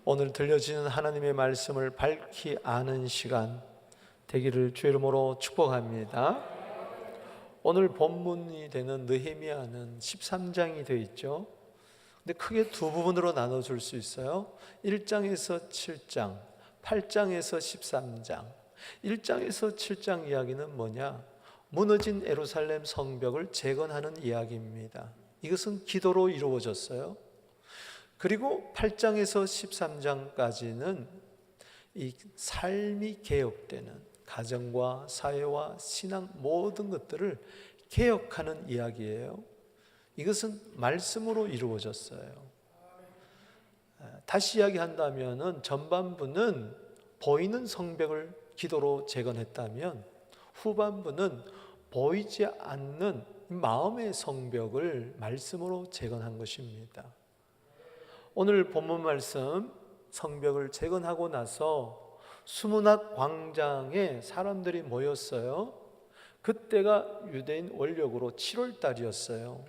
오늘 들려지는 하나님의 말씀을 밝히 아는 시간 되기를 주의 이름으로 축복합니다. 오늘 본문이 되는 느헤미야는 13장이 되어 있죠. 근데 크게 두 부분으로 나눠줄 수 있어요. 1장에서 7장, 8장에서 13장. 1장에서 7장 이야기는 뭐냐? 무너진 예루살렘 성벽을 재건하는 이야기입니다. 이것은 기도로 이루어졌어요. 그리고 8장에서 13장까지는 이 삶이 개혁되는 가정과 사회와 신앙 모든 것들을 개혁하는 이야기예요. 이것은 말씀으로 이루어졌어요. 다시 이야기한다면 전반부는 보이는 성벽을 기도로 재건했다면 후반부는 보이지 않는 마음의 성벽을 말씀으로 재건한 것입니다. 오늘 본문 말씀, 성벽을 재건하고 나서 수문학 광장에 사람들이 모였어요. 그때가 유대인 원력으로 7월 달이었어요.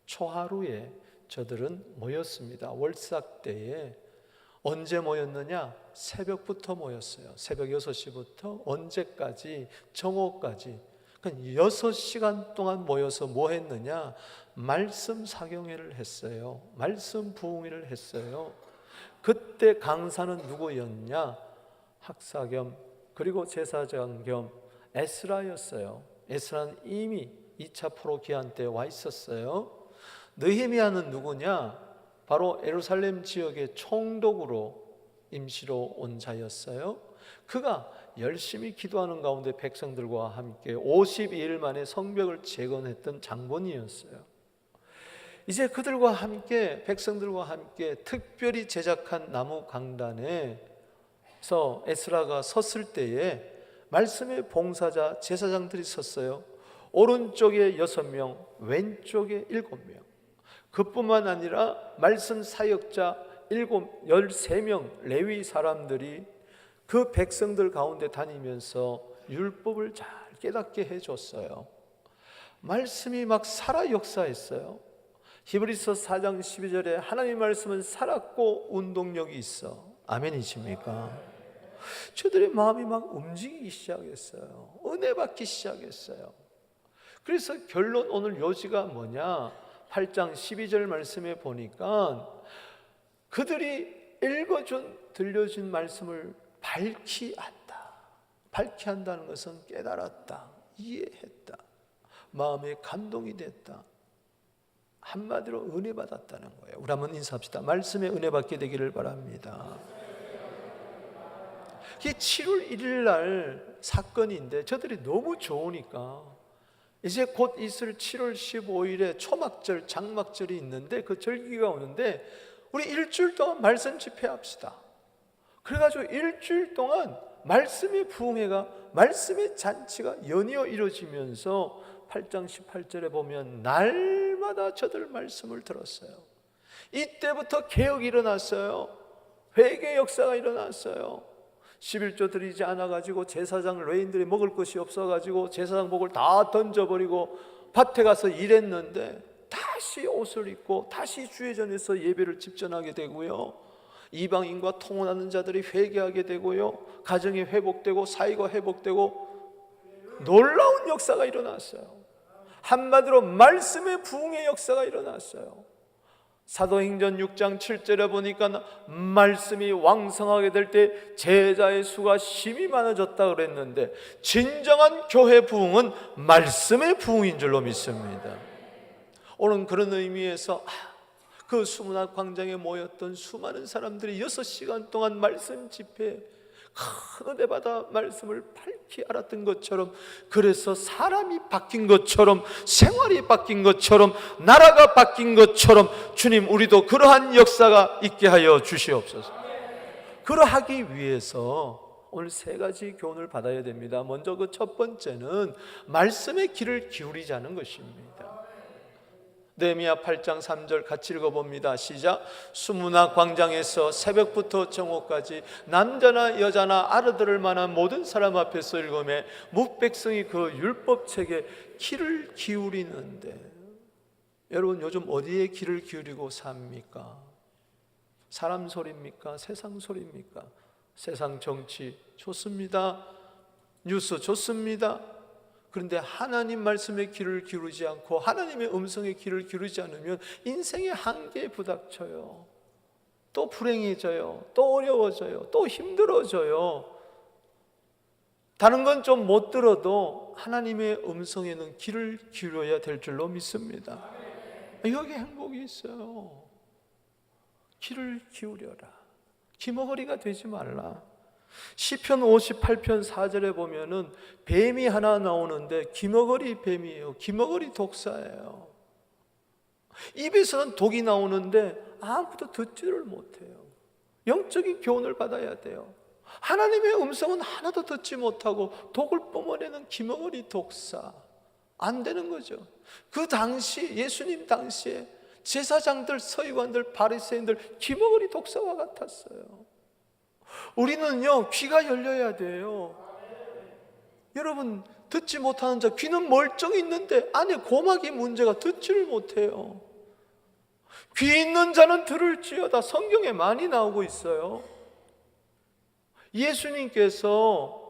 초하루에 저들은 모였습니다. 월삭 때에. 언제 모였느냐? 새벽부터 모였어요. 새벽 6시부터 언제까지? 정오까지. 그러니까 6시간 동안 모여서 뭐 했느냐? 말씀 사경회를 했어요. 말씀 부흥회를 했어요. 그때 강사는 누구였냐? 학사 겸 그리고 제사장 겸 에스라였어요. 에스라는 이미 2차 포로 기한 때 와 있었어요. 느헤미야는 누구냐? 바로 예루살렘 지역의 총독으로 임시로 온 자였어요. 그가 열심히 기도하는 가운데 백성들과 함께 52일 만에 성벽을 재건했던 장본이었어요. 이제 그들과 함께, 백성들과 함께 특별히 제작한 나무 강단에서 에스라가 섰을 때에 말씀의 봉사자 제사장들이 섰어요. 오른쪽에 6명, 왼쪽에 7명. 그뿐만 아니라 말씀 사역자 13명 레위 사람들이 그 백성들 가운데 다니면서 율법을 잘 깨닫게 해줬어요. 말씀이 막 살아 역사했어요. 히브리서 4장 12절에 하나님의 말씀은 살았고 운동력이 있어. 아멘이십니까? 저들의 마음이 막 움직이기 시작했어요. 은혜 받기 시작했어요. 그래서 결론 오늘 요지가 뭐냐? 8장 12절 말씀에 보니까 그들이 읽어준 들려준 말씀을 밝히 안다. 밝히 한다는 것은 깨달았다, 이해했다, 마음에 감동이 됐다. 한마디로 은혜 받았다는 거예요. 우리 한번 인사합시다. 말씀에 은혜 받게 되기를 바랍니다. 이게 7월 1일 날 사건인데 저들이 너무 좋으니까 이제 곧 있을 7월 15일에 초막절, 장막절이 있는데 그 절기가 오는데 우리 일주일 동안 말씀 집회합시다. 그래가지고 일주일 동안 말씀의 부흥회가, 말씀의 잔치가 연이어 이루어지면서 8장 18절에 보면 날마다 저들 말씀을 들었어요. 이때부터 개혁이 일어났어요. 회개 역사가 일어났어요. 11조 드리지 않아가지고 제사장 레인들이 먹을 것이 없어가지고 제사장 목을 다 던져버리고 밭에 가서 일했는데 다시 옷을 입고 다시 주의 전에서 예배를 집전하게 되고요. 이방인과 통혼하는 자들이 회개하게 되고요. 가정이 회복되고 사이가 회복되고 놀라운 역사가 일어났어요. 한마디로 말씀의 부흥의 역사가 일어났어요. 사도행전 6장 7절에 보니까 말씀이 왕성하게 될 때 제자의 수가 심히 많아졌다 그랬는데 진정한 교회 부흥은 말씀의 부흥인 줄로 믿습니다. 오늘 그런 의미에서 그 수문학 광장에 모였던 수많은 사람들이 6시간 동안 말씀 집회 큰 은혜 받아 말씀을 밝히 알았던 것처럼, 그래서 사람이 바뀐 것처럼, 생활이 바뀐 것처럼, 나라가 바뀐 것처럼 주님 우리도 그러한 역사가 있게 하여 주시옵소서. 그러하기 위해서 오늘 3가지 교훈을 받아야 됩니다. 먼저 그 첫 번째는 말씀의 귀를 기울이자는 것입니다. 느헤미야 8장 3절 같이 읽어봅니다. 시작. 수문학 광장에서 새벽부터 정오까지 남자나 여자나 알아들을 만한 모든 사람 앞에서 읽음에 뭇백성이 그 율법책에 귀를 기울이는데, 여러분 요즘 어디에 귀를 기울이고 삽니까? 사람 소리입니까? 세상 소리입니까? 세상 정치 좋습니다. 뉴스 좋습니다. 그런데 하나님 말씀에 귀를 기울이지 않고 하나님의 음성에 귀를 기울이지 않으면 인생의 한계에 부닥쳐요. 또 불행해져요. 또 어려워져요. 또 힘들어져요. 다른 건 좀 못 들어도 하나님의 음성에는 귀를 기울여야 될 줄로 믿습니다. 여기 행복이 있어요. 귀를 기울여라. 귀머거리가 되지 말라. 시편 58편 4절에 보면은 뱀이 하나 나오는데 귀머거리 뱀이에요. 귀머거리 독사예요. 입에서는 독이 나오는데 아무도 듣지를 못해요. 영적인 교훈을 받아야 돼요. 하나님의 음성은 하나도 듣지 못하고 독을 뿜어내는 귀머거리 독사, 안 되는 거죠. 그 당시 예수님 당시에 제사장들, 서기관들, 바리새인들 귀머거리 독사와 같았어요. 우리는요 귀가 열려야 돼요. 여러분, 듣지 못하는 자, 귀는 멀쩡히 있는데 안에 고막이 문제가, 듣지를 못해요. 귀 있는 자는 들을지어다, 성경에 많이 나오고 있어요. 예수님께서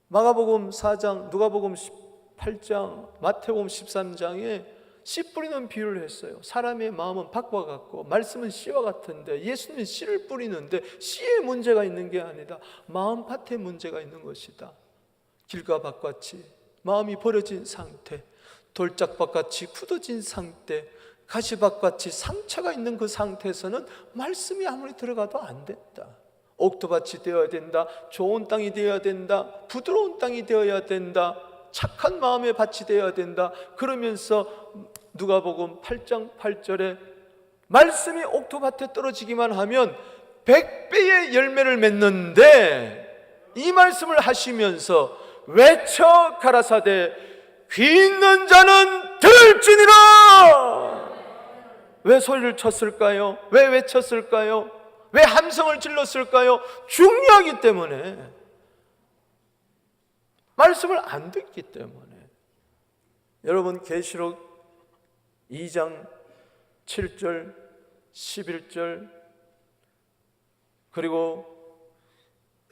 마가복음 4장, 누가복음 18장, 마태복음 13장에 씨 뿌리는 비유를 했어요. 사람의 마음은 밭과 같고 말씀은 씨와 같은데, 예수님은 씨를 뿌리는데 씨에 문제가 있는 게 아니다, 마음밭에 문제가 있는 것이다. 길과 밭같이 마음이 버려진 상태, 돌짝밭같이 굳어진 상태, 가시밭같이 상처가 있는 그 상태에서는 말씀이 아무리 들어가도 안 된다. 옥토밭이 되어야 된다. 좋은 땅이 되어야 된다. 부드러운 땅이 되어야 된다. 착한 마음의 밭이 되어야 된다. 그러면서 누가복음 8장 8절에 말씀이 옥토밭에 떨어지기만 하면 100배의 열매를 맺는데, 이 말씀을 하시면서 외쳐 가라사대 귀 있는 자는 들을지니라. 왜 소리를 쳤을까요? 왜 외쳤을까요? 왜 함성을 질렀을까요? 중요하기 때문에, 말씀을 안 듣기 때문에. 여러분, 계시록 2장 7절 11절 그리고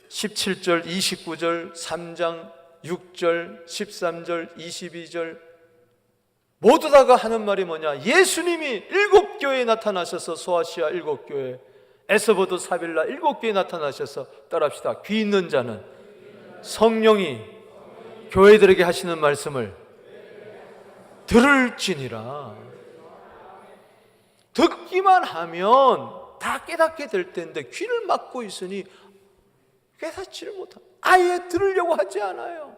17절 29절 3장 6절 13절 22절 모두 다가 하는 말이 뭐냐? 예수님이 7교회에 나타나셔서, 소아시아 7교회, 에스보드 사빌라 7교회에 나타나셔서, 따라합시다. 귀 있는 자는 성령이 교회들에게 하시는 말씀을 들을지니라. 듣기만 하면 다 깨닫게 될 텐데 귀를 막고 있으니 깨닫지를 못합니다. 아예 들으려고 하지 않아요.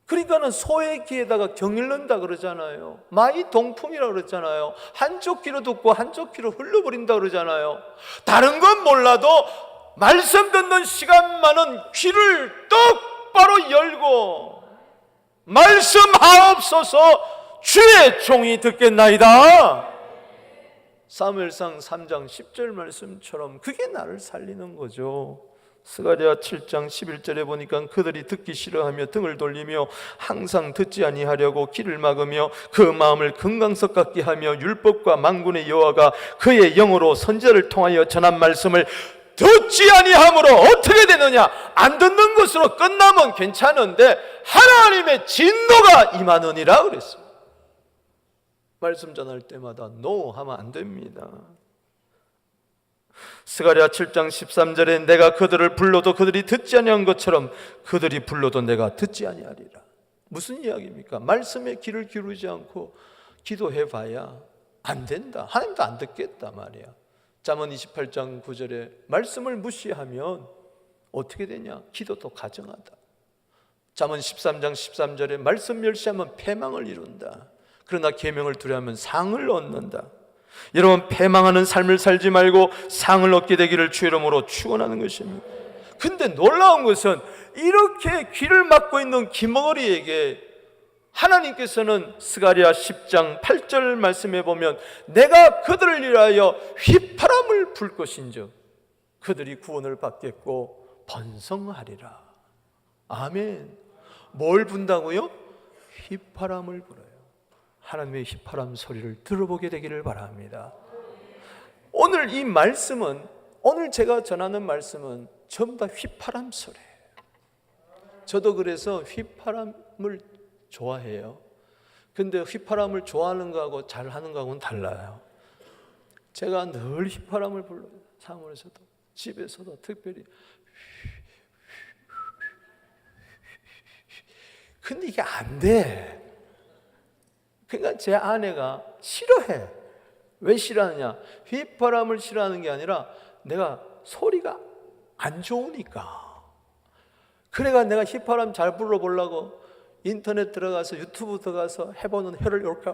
그러니까는 소의 귀에다가 경일른다 그러잖아요. 마이 동풍이라고 그러잖아요. 한쪽 귀로 듣고 한쪽 귀로 흘러버린다 그러잖아요. 다른 건 몰라도 말씀 듣는 시간만은 귀를 똑바로 열고 말씀하옵소서 주의 종이 듣겠나이다. 사무엘상 3장 10절 말씀처럼 그게 나를 살리는 거죠. 스가랴 7장 11절에 보니까 그들이 듣기 싫어하며 등을 돌리며 항상 듣지 아니하려고 귀를 막으며 그 마음을 금강석 같게 하며 율법과 만군의 여호와가 그의 영으로 선지자를 통하여 전한 말씀을 듣지 아니함으로 어떻게 되느냐? 안 듣는 것으로 끝나면 괜찮은데 하나님의 진노가 임하느니라 그랬어요. 말씀 전할 때마다 NO 하면 안 됩니다. 스가랴 7장 13절에 내가 그들을 불러도 그들이 듣지 아니한 것처럼 그들이 불러도 내가 듣지 아니하리라. 무슨 이야기입니까? 말씀에 귀를 기울이지 않고 기도해봐야 안 된다. 하나님도 안 듣겠다 말이야. 잠언 28장 9절에 말씀을 무시하면 어떻게 되냐? 기도도 가정하다. 잠언 13장 13절에 말씀 멸시하면 패망을 이룬다. 그러나 계명을 두려하면 상을 얻는다. 여러분, 패망하는 삶을 살지 말고 상을 얻게 되기를 주 이름으로 축원하는 것입니다. 근데 놀라운 것은 이렇게 귀를 막고 있는 귀머거리에게 하나님께서는 스가랴 10장 8절 말씀에 보면 내가 그들을 위하여 휘파람을 불 것인즉 그들이 구원을 받겠고 번성하리라. 아멘. 뭘 분다고요? 휘파람을 불어요. 하나님의 휘파람 소리를 들어보게 되기를 바랍니다. 오늘 이 말씀은, 오늘 제가 전하는 말씀은 전부 다 휘파람 소리예요. 저도 그래서 휘파람을 좋아해요. 근데 휘파람을 좋아하는 거하고 잘하는 거하고는 달라요. 제가 늘 휘파람을 불러요. 사무실에서도 집에서도 특별히. 근데 이게 안 돼. 그러니까 제 아내가 싫어해. 왜 싫어하느냐? 휘파람을 싫어하는 게 아니라 내가 소리가 안 좋으니까. 그래가 내가 휘파람 잘 불러보려고 인터넷 들어가서 유튜브 들어가서 해보는 혀를 이렇게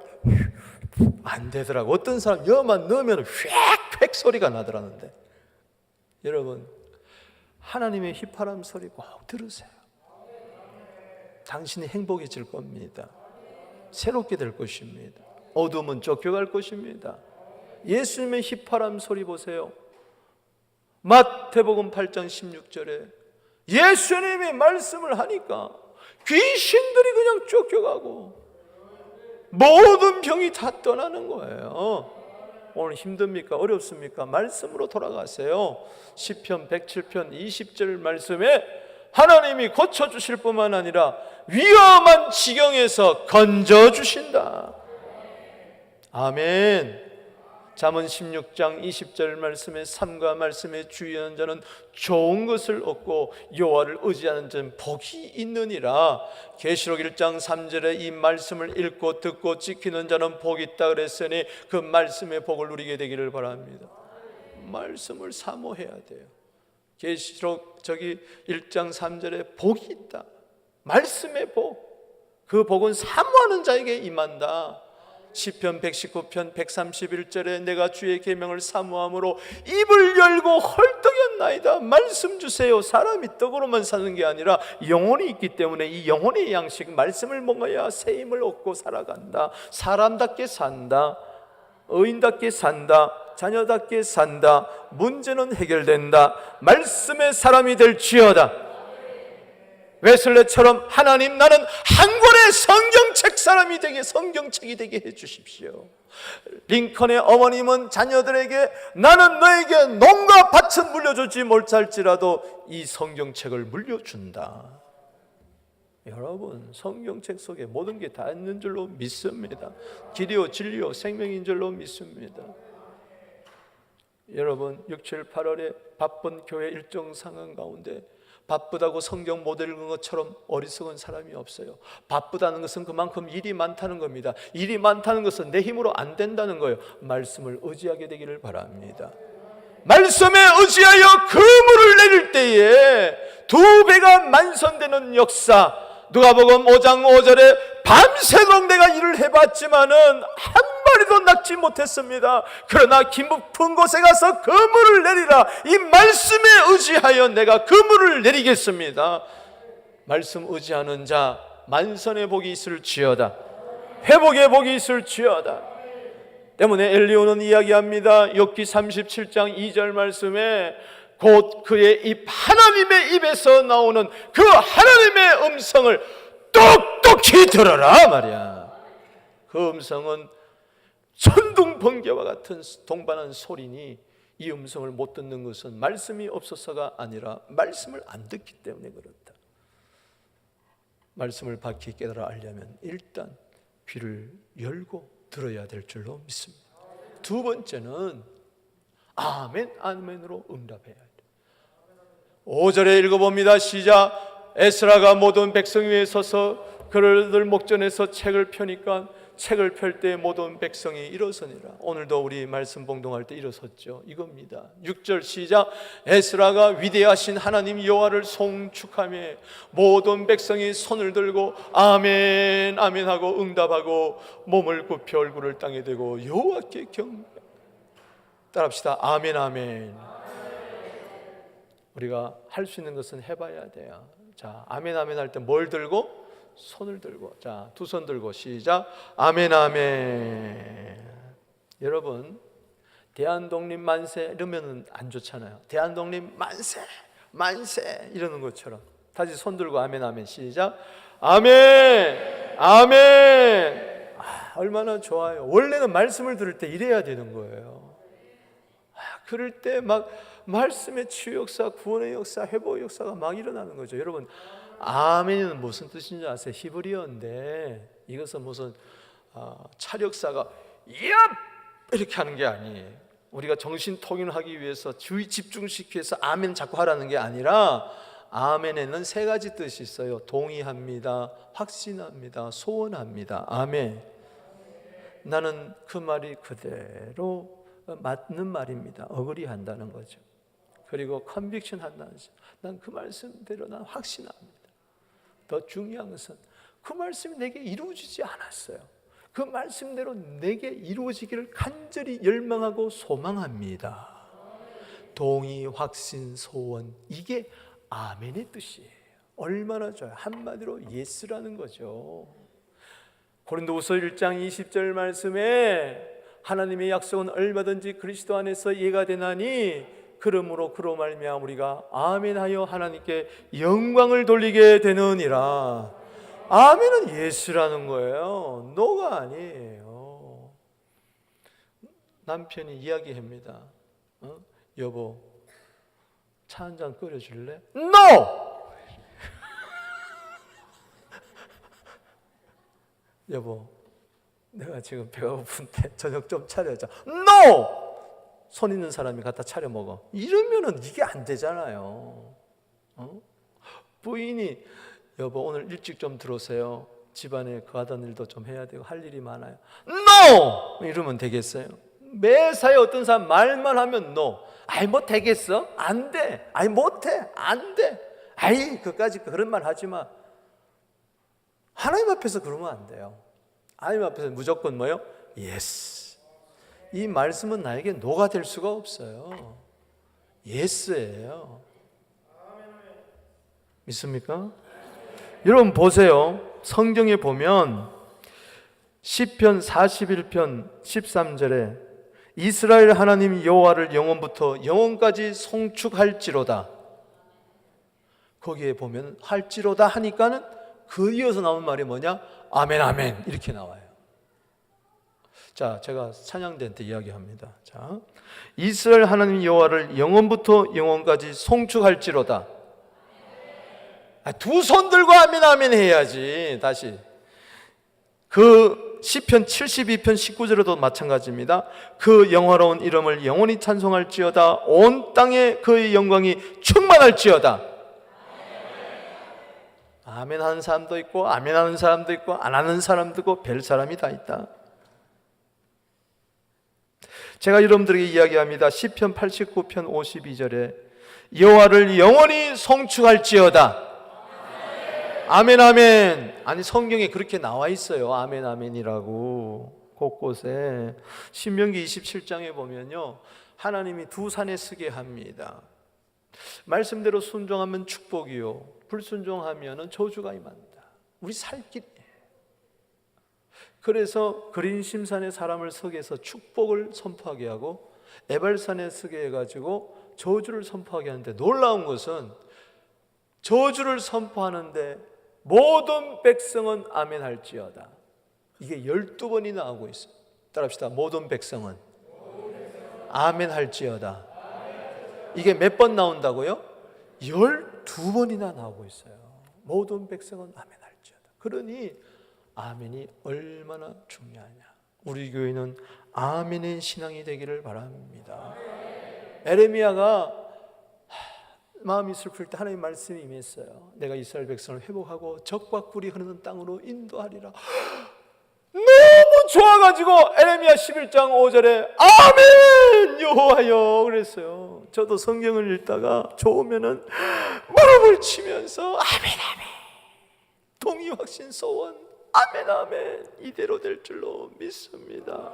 안 되더라고. 어떤 사람 여만 넣으면 휙휙 소리가 나더라는데. 여러분, 하나님의 휘파람 소리 꼭 들으세요. 당신이 행복해질 겁니다. 새롭게 될 것입니다. 어둠은 쫓겨갈 것입니다. 예수님의 휘파람 소리 보세요. 마태복음 8장 16절에 예수님이 말씀을 하니까 귀신들이 그냥 쫓겨가고 모든 병이 다 떠나는 거예요. 오늘 힘듭니까? 어렵습니까? 말씀으로 돌아가세요. 시편 107편 20절 말씀에 하나님이 고쳐주실 뿐만 아니라 위험한 지경에서 건져주신다. 아멘. 잠언 16장 20절 말씀에 삼가 말씀에 주의하는 자는 좋은 것을 얻고 여호와를 의지하는 자는 복이 있느니라. 계시록 1장 3절에 이 말씀을 읽고 듣고 지키는 자는 복이 있다 그랬으니 그 말씀의 복을 누리게 되기를 바랍니다. 말씀을 사모해야 돼요. 계시록 1장 3절에 복이 있다. 말씀의 복. 그 복은 사모하는 자에게 임한다. 시편 119편 131절에 내가 주의 계명을 사모함으로 입을 열고 헐떡였나이다. 말씀 주세요. 사람이 떡으로만 사는 게 아니라 영혼이 있기 때문에 이 영혼의 양식 말씀을 먹어야 새 힘을 얻고 살아간다. 사람답게 산다. 의인답게 산다. 자녀답게 산다. 문제는 해결된다. 말씀의 사람이 될지어다. 웨슬레처럼 하나님 나는 한 권의 성경책 사람이 되게, 성경책이 되게 해주십시오. 링컨의 어머님은 자녀들에게 나는 너에게 농과 밭은 물려주지 못할지라도 이 성경책을 물려준다. 여러분, 성경책 속에 모든 게 다 있는 줄로 믿습니다. 길이요 진리요 생명인 줄로 믿습니다. 여러분, 6, 7, 8월에 바쁜 교회 일정 상황 가운데 바쁘다고 성경 못 읽은 것처럼 어리석은 사람이 없어요. 바쁘다는 것은 그만큼 일이 많다는 겁니다. 일이 많다는 것은 내 힘으로 안 된다는 거예요. 말씀을 의지하게 되기를 바랍니다. 말씀에 의지하여 그물을 내릴 때에 2배가 만선되는 역사. 누가복음 5장 5절에 밤새도록 내가 일을 해봤지만은 한 마리도 낚지 못했습니다. 그러나 깊은 곳에 가서 그물을 내리라. 이 말씀에 의지하여 내가 그물을 내리겠습니다. 말씀 의지하는 자 만선의 복이 있을지어다. 회복의 복이 있을지어다. 때문에 엘리야는 이야기합니다. 욥기 37장 2절 말씀에 곧 그의 입, 하나님의 입에서 나오는 그 하나님의 음성을 똑똑히 들어라 말이야. 그 음성은 천둥 번개와 같은 동반한 소리니 이 음성을 못 듣는 것은 말씀이 없어서가 아니라 말씀을 안 듣기 때문에 그렇다. 말씀을 밝히 깨달아 알려면 일단 귀를 열고 들어야 될 줄로 믿습니다. 두 번째는 아멘, 아멘으로 응답해야 돼. 5절에 읽어봅니다. 시작. 에스라가 모든 백성 위에 서서 그들 목전에서 책을 펴니까 책을 펼 때 모든 백성이 일어서니라. 오늘도 우리 말씀 봉동할 때 일어섰죠. 이겁니다. 6절 시작. 에스라가 위대하신 하나님 여호와를 송축하며 모든 백성이 손을 들고 아멘 아멘 하고 응답하고 몸을 굽혀 얼굴을 땅에 대고 여호와께 경배. 따라합시다. 아멘 아멘. 우리가 할 수 있는 것은 해봐야 돼요. 자, 아멘 아멘 할 때 뭘 들고? 손을 들고. 자, 두 손 들고 시작. 아멘 아멘. 여러분, 대한독립 만세 이러면 안 좋잖아요. 대한독립 만세 만세 이러는 것처럼 다시 손 들고 아멘 아멘 시작. 아멘 아멘. 얼마나 좋아요. 원래는 말씀을 들을 때 이래야 되는 거예요. 그럴 때 막 말씀의 치유 역사, 구원의 역사, 회복 역사가 막 일어나는 거죠. 여러분, 아멘은 무슨 뜻인지 아세요? 히브리어인데 이것은 무슨 차력사가 얍! 이렇게 하는 게 아니에요. 우리가 정신 통일하기 위해서 주의 집중시키기 위해서 아멘 자꾸 하라는 게 아니라, 아멘에는 세 가지 뜻이 있어요. 동의합니다, 확신합니다, 소원합니다. 아멘. 나는 그 말이 그대로 맞는 말입니다. 어그리한다는 거죠. 그리고 컨빅션 한다는 거죠. 난 그 말씀대로 난 확신합니다. 더 중요한 것은 그 말씀이 내게 이루어지지 않았어요. 그 말씀대로 내게 이루어지기를 간절히 열망하고 소망합니다. 동의, 확신, 소원, 이게 아멘의 뜻이에요. 얼마나 좋아요. 한마디로 예스라는 거죠. 고린도후서 1장 20절 말씀에 하나님의 약속은 얼마든지 그리스도 안에서 예가 되나니 그러므로 그로 말미암아 우리가 아멘하여 하나님께 영광을 돌리게 되느니라. 아멘은 예스라는 거예요. 노가 아니에요. 남편이 이야기합니다. 여보, 차 한 잔 끓여줄래? NO! 여보, 내가 지금 배가 고픈데 저녁 좀 차려줘. NO! 손 있는 사람이 갖다 차려 먹어. 이러면은 이게 안 되잖아요. 부인이 여보 오늘 일찍 좀 들어오세요. 집안에 그 하던 일도 좀 해야 되고 할 일이 많아요. NO! 이러면 되겠어요? 매사에 어떤 사람 말만 하면 NO. 아이 뭐 되겠어? 안 돼. 아이 못해. 안 돼. 아이 그까짓 그런 말 하지 마. 하나님 앞에서 그러면 안 돼요. 하나님 앞에서 무조건 뭐요? 예스. 이 말씀은 나에게 노가 될 수가 없어요. 예스예요. 믿습니까? 여러분 보세요. 성경에 보면 시편 41편 13절에 이스라엘 하나님 여호와를 영원부터 영원까지 송축할지로다. 거기에 보면 할지로다 하니까는 그 이어서 나온 말이 뭐냐? 아멘 아멘 이렇게 나와요. 자, 제가 찬양대 때 이야기합니다. 자, 이스라엘 하나님 여호와를 영원부터 영원까지 송축할지로다. 두 손 들고 아멘 아멘 해야지. 다시 그 시편 72편 19절에도 마찬가지입니다. 그 영화로운 이름을 영원히 찬송할지어다. 온 땅에 그의 영광이 충만할지어다. 아멘 하는 사람도 있고 아멘 하는 사람도 있고 안 하는 사람도 있고 별 사람이 다 있다. 제가 여러분들에게 이야기합니다. 시편 89편 52절에 여호와를 영원히 송축할지어다. 아멘 아멘. 아니 성경에 그렇게 나와 있어요. 아멘 아멘이라고 곳곳에. 신명기 27장에 보면요, 하나님이 두 산에 서게 합니다. 말씀대로 순종하면 축복이요, 불순종하면 저주가 임한다. 우리 살 길이에요. 그래서 그린심산에 사람을 서게 해서 축복을 선포하게 하고 에발산에 서게 해가지고 저주를 선포하게 하는데, 놀라운 것은 저주를 선포하는데 모든 백성은 아멘 할지어다. 이게 12번이 나오고 있어요. 따라합시다. 모든 백성은 아멘 할지어다. 이게 몇 번 나온다고요? 12번이나 나오고 있어요. 모든 백성은 아멘 할지어다. 그러니 아멘이 얼마나 중요하냐. 우리 교회는 아멘의 신앙이 되기를 바랍니다. 에레미야가 마음이 슬플 때 하나님 말씀이 임했어요. 내가 이스라엘 백성을 회복하고 적과 꿀이 흐르는 땅으로 인도하리라. 너무 좋아가지고 에레미야 11장 5절에 아멘 여호와여 그랬어요. 저도 성경을 읽다가 좋으면은 무릎을 치면서 아멘 아멘, 동의 확신 소원 아멘 아멘, 이대로 될 줄로 믿습니다.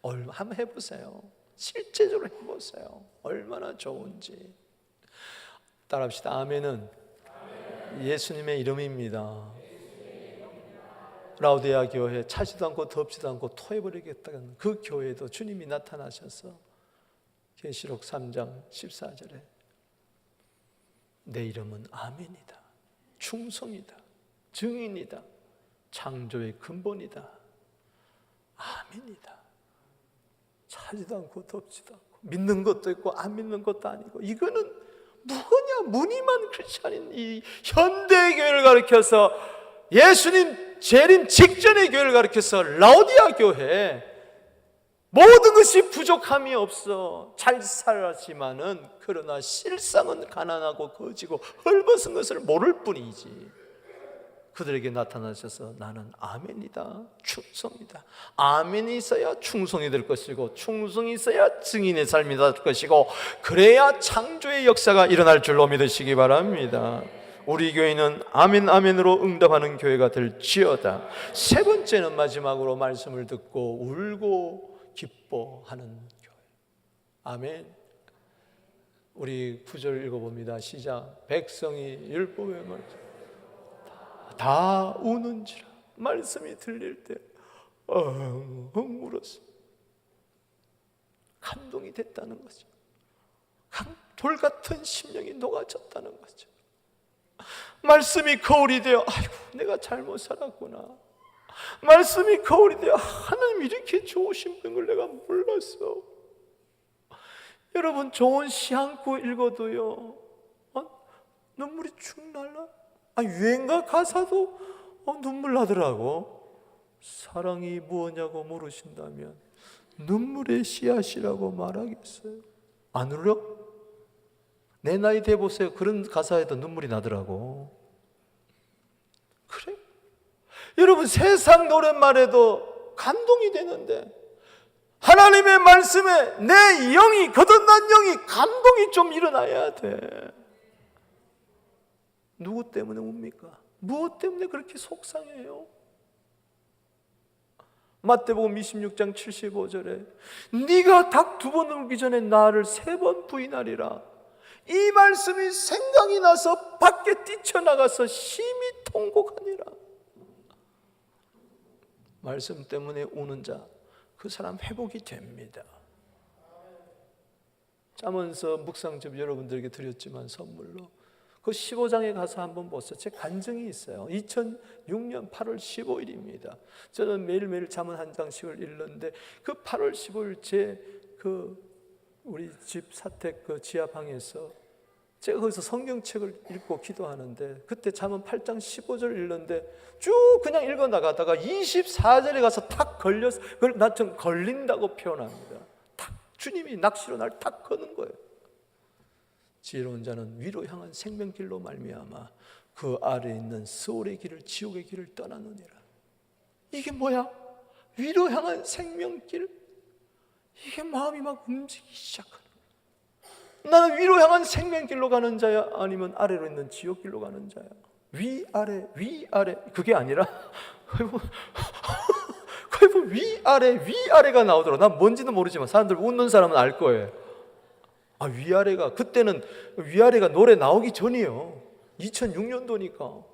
한번 해보세요. 실제적으로 해보세요. 얼마나 좋은지. 따라합시다. 아멘은 예수님의 이름입니다. 라우디아 교회 차지도 않고 덥지도 않고 토해버리겠다는 그 교회도 주님이 나타나셔서 계시록 3장 14절에 내 이름은 아멘이다, 충성이다, 증인이다, 창조의 근본이다, 아멘이다. 참 하지도 않고 덥지도 않고 믿는 것도 있고 안 믿는 것도 아니고, 이거는 뭐냐, 무늬만 크리스찬인 이 현대 교회를 가리켜서, 예수님 재림 직전의 교회를 가리켜서 라오디아 교회, 모든 것이 부족함이 없어 잘 살았지만은 그러나 실상은 가난하고 거지고 헐벗은 것을 모를 뿐이지. 그들에게 나타나셔서 나는 아멘이다, 충성이다. 아멘이 있어야 충성이 될 것이고, 충성이 있어야 증인의 삶이 될 것이고, 그래야 창조의 역사가 일어날 줄로 믿으시기 바랍니다. 우리 교회는 아멘 아멘으로 응답하는 교회가 될지어다. 세 번째는 마지막으로 말씀을 듣고 울고 기뻐하는 교회. 아멘. 우리 9절 읽어봅니다. 시작. 백성이 율법의 말씀 다 우는지라. 말씀이 들릴 때 엉엉 울었어. 감동이 됐다는 거죠. 돌같은 심령이 녹아졌다는 거죠. 말씀이 거울이 되어, 아이고 내가 잘못 살았구나. 말씀이 거울이 되어, 하나님 이렇게 좋으신 분을 내가 몰랐어. 여러분, 좋은 시 한 구 읽어도요, 눈물이 축 날라. 유행가 가사도 눈물 나더라고. 사랑이 무엇냐고 물으신다면 눈물의 씨앗이라고 말하겠어요. 안 울려? 내 나이 돼 보세요. 그런 가사에도 눈물이 나더라고. 그래? 여러분, 세상 노랫말에도 감동이 되는데 하나님의 말씀에 내 영이, 거듭난 영이, 감동이 좀 일어나야 돼. 누구 때문에 웁니까? 무엇 때문에 그렇게 속상해요? 마태복음 26장 75절에 네가 닭 2번 울기 전에 나를 3번 부인하리라. 이 말씀이 생각이 나서 밖에 뛰쳐나가서 심히 통곡하니라. 말씀 때문에 우는 자, 그 사람 회복이 됩니다. 잠언서 묵상집 여러분들에게 드렸지만 선물로 그 15장에 가서 한번 보세요. 제 간증이 있어요. 2006년 8월 15일입니다. 저는 매일매일 잠언 한 장씩을 읽는데 그 8월 15일 제 우리 집 사택 그 지하방에서 제가 거기서 성경책을 읽고 기도하는데, 그때 잠언 8장 15절 읽는데 쭉 그냥 읽어 나가다가 24절에 가서 탁 걸려서, 그걸 나 좀 걸린다고 표현합니다. 탁, 주님이 낚시로 날 탁 거는 거예요. 지혜로운 자는 위로 향한 생명길로 말미암아 그 아래에 있는 스올의 길을, 지옥의 길을 떠나느니라. 이게 뭐야? 위로 향한 생명길? 이게 마음이 막 움직이기 시작하는 거야. 나는 위로 향한 생명길로 가는 자야, 아니면 아래로 있는 지옥길로 가는 자야? 위아래 위아래, 그게 아니라 위아래가 나오더라고. 난 뭔지도 모르지만 사람들 웃는 사람은 알 거예요. 위아래가, 그때는 위아래가 노래 나오기 전이에요. 2006년도니까.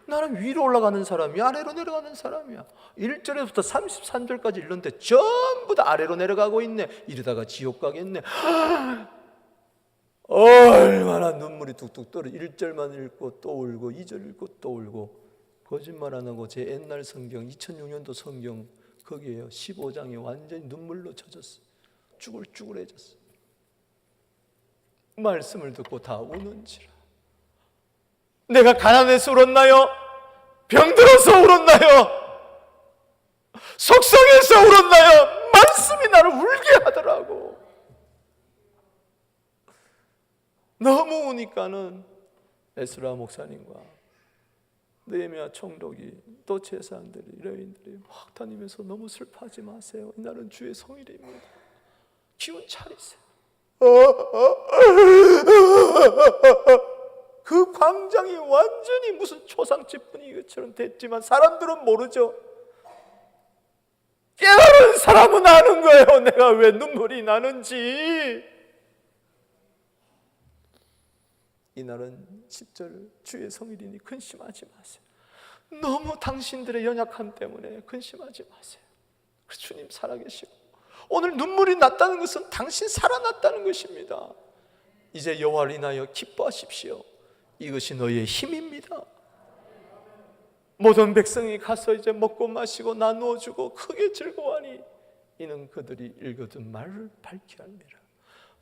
나는 위로 올라가는 사람이야, 아래로 내려가는 사람이야. 1절에부터 33절까지 읽는데 전부 다 아래로 내려가고 있네. 이러다가 지옥 가겠네. 얼마나 눈물이 뚝뚝 떨어. 1절만 읽고 또 울고 2절 읽고 또 울고. 거짓말 안 하고 제 옛날 성경, 2006년도 성경 거기에요. 15장이 완전히 눈물로 젖었어. 쭈글쭈글해졌어. 말씀을 듣고 다 우는지라. 내가 가난해서 울었나요? 병들어서 울었나요? 속상해서 울었나요? 말씀이 나를 울게 하더라고. 너무 우니까는 에스라 목사님과 느헤미야 총독이 또 제사장들이, 레위인들이 막 다니면서 너무 슬퍼하지 마세요. 이날은 주의 성일입니다. 기운 차리세요. 그 광장이 완전히 무슨 초상집 분위기처럼 됐지만 사람들은 모르죠. 깨달은 사람은 아는 거예요. 내가 왜 눈물이 나는지. 이날은 10절 주의 성일이니 근심하지 마세요. 너무 당신들의 연약함 때문에 근심하지 마세요. 주님 살아계시고 오늘 눈물이 났다는 것은 당신 살아났다는 것입니다. 이제 여호와를 인하여 기뻐하십시오. 이것이 너희의 힘입니다. 모든 백성이 가서 이제 먹고 마시고 나누어 주고 크게 즐거워하니 이는 그들이 읽어둔 말을 밝히 알미라.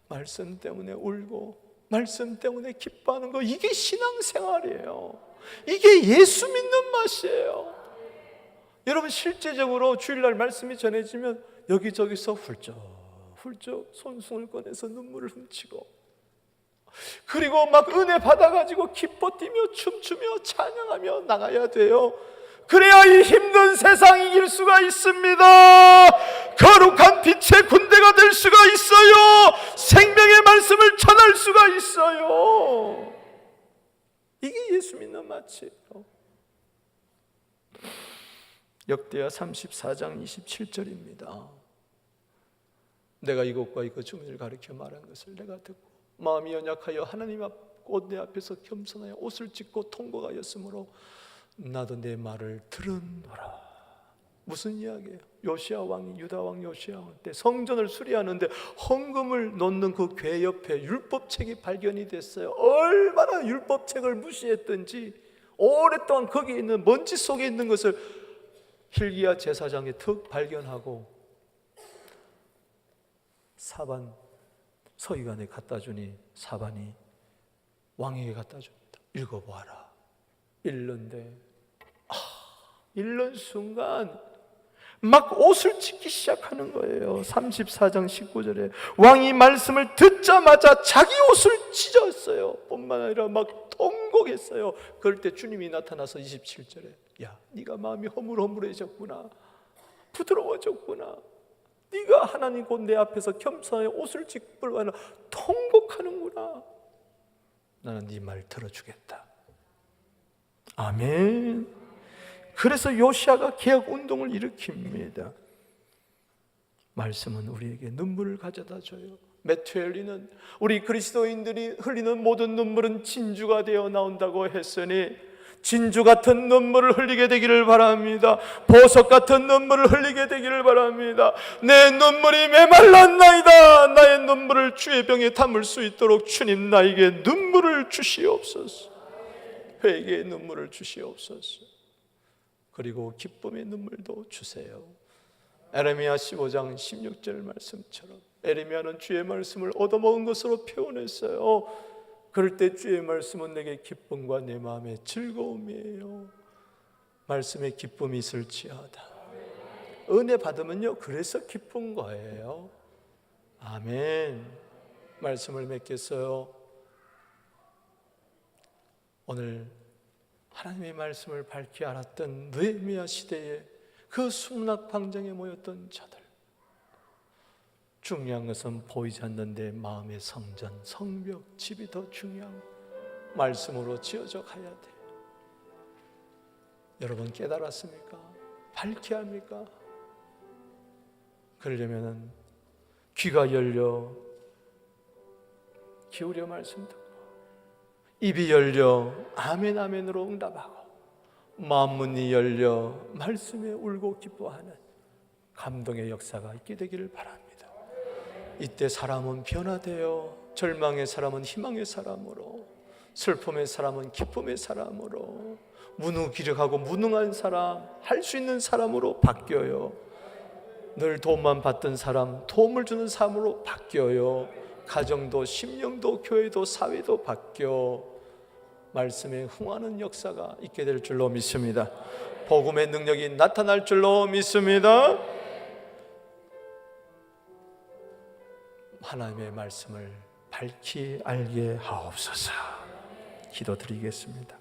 말씀 때문에 울고 말씀 때문에 기뻐하는 거, 이게 신앙생활이에요. 이게 예수 믿는 맛이에요. 여러분, 실제적으로 주일날 말씀이 전해지면 여기저기서 훌쩍 손수건을 꺼내서 눈물을 훔치고, 그리고 막 은혜 받아가지고 기뻐 뛰며 춤추며 찬양하며 나가야 돼요. 그래야 이 힘든 세상 이길 수가 있습니다. 거룩한 빛의 군대가 될 수가 있어요. 생명의 말씀을 전할 수가 있어요. 이게 예수 믿는 맛이에요. 역대하 34장 27절입니다. 내가 이것과 이것 주문을 가르쳐 말한 것을 내가 듣고 마음이 연약하여 하나님 앞 내 앞에서 겸손하여 옷을 찢고 통곡하였으므로 나도 내 말을 들으노라. 무슨 이야기예요? 요시야 왕이, 유다 왕 요시야 왕 때 성전을 수리하는데 헌금을 놓는 그 궤 옆에 율법책이 발견이 됐어요. 얼마나 율법책을 무시했던지 오랫동안 거기에 있는 먼지 속에 있는 것을 hil기야 제사장이 턱 발견하고 사반 서기관에 갖다 주니 사반이 왕에게 갖다 줍니다. 읽어보아라. 읽는데 읽는 순간 막 옷을 찢기 시작하는 거예요. 34장 19절에 왕이 말씀을 듣자마자 자기 옷을 찢었어요. 뿐만 아니라 막 통곡했어요. 그럴 때 주님이 나타나서 27절에 야, 네가 마음이 허물허물해졌구나, 부드러워졌구나, 네가 하나님 곧 내 앞에서 겸손하여 옷을 찢고 하나 통곡하는구나. 나는 네 말 들어주겠다. 아멘. 그래서 요시아가 개혁 운동을 일으킵니다. 말씀은 우리에게 눈물을 가져다 줘요. 매튜 헨리는 우리 그리스도인들이 흘리는 모든 눈물은 진주가 되어 나온다고 했으니 진주 같은 눈물을 흘리게 되기를 바랍니다. 보석 같은 눈물을 흘리게 되기를 바랍니다. 내 눈물이 메말랐나이다. 나의 눈물을 주의 병에 담을 수 있도록 주님 나에게 눈물을 주시옵소서. 회개의 눈물을 주시옵소서. 그리고 기쁨의 눈물도 주세요. 에레미야 15장 16절 말씀처럼 에레미야는 주의 말씀을 얻어먹은 것으로 표현했어요. 그럴 때 주의 말씀은 내게 기쁨과 내 마음의 즐거움이에요. 말씀에 기쁨이 있을지어다. 은혜 받으면요, 그래서 기쁜 거예요. 아멘. 말씀을 맺겠어요. 오늘 하나님의 말씀을 밝히 알았던 느헤미야 시대에 그 수문학 광장에 모였던 자들, 중요한 것은 보이지 않는데 마음의 성전, 성벽, 집이 더 중요한 말씀으로 지어져 가야 돼요. 여러분 깨달았습니까? 밝히 합니까? 그러려면 귀가 열려 기울여 말씀 듣고, 입이 열려 아멘 아멘으로 응답하고, 마음문이 열려 말씀에 울고 기뻐하는 감동의 역사가 있게 되기를 바랍니다. 이때 사람은 변화되어 절망의 사람은 희망의 사람으로, 슬픔의 사람은 기쁨의 사람으로, 무능기력하고 무능한 사람, 할 수 있는 사람으로 바뀌어요. 늘 도움만 받던 사람, 도움을 주는 사람으로 바뀌어요. 가정도 심령도 교회도 사회도 바뀌어 말씀에 흥하는 역사가 있게 될 줄로 믿습니다. 복음의 능력이 나타날 줄로 믿습니다. 하나님의 말씀을 밝히 알게 하옵소서. 기도드리겠습니다.